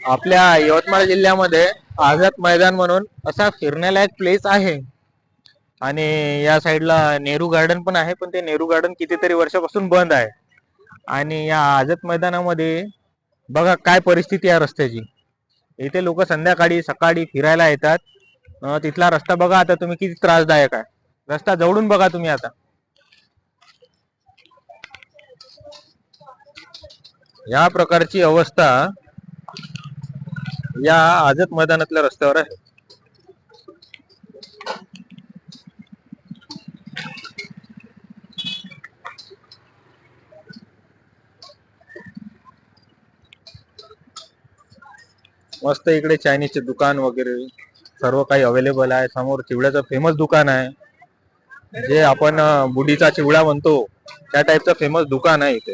आपल्या यवतमाळ जिल्ह्यामध्ये आझाद मैदान म्हणून असा फिरण्यालायक प्लेस आहे. आणि या साईडला नेहरू गार्डन पण आहे, पण ते नेहरू गार्डन कितीतरी वर्षापासून बंद आहे. आणि या आझाद मैदानामध्ये बघा काय परिस्थिती आहे रस्त्याची. इथे लोक संध्याकाळी सकाळी फिरायला येतात. तिथला रस्ता बघा आता तुम्ही किती त्रासदायक आहे. रस्ता जवळून बघा तुम्ही आता. या प्रकारची अवस्था या आझाद मैदानातल्या रस्त्यावर आहे. मस्त इकडे चायनीजचे दुकान वगैरे सर्व काही अवेलेबल आहे. समोर चिवड्याचं फेमस दुकान आहे, जे आपण बुढीचा चिवडा म्हणतो त्या टाईपचं फेमस दुकान आहे इथे.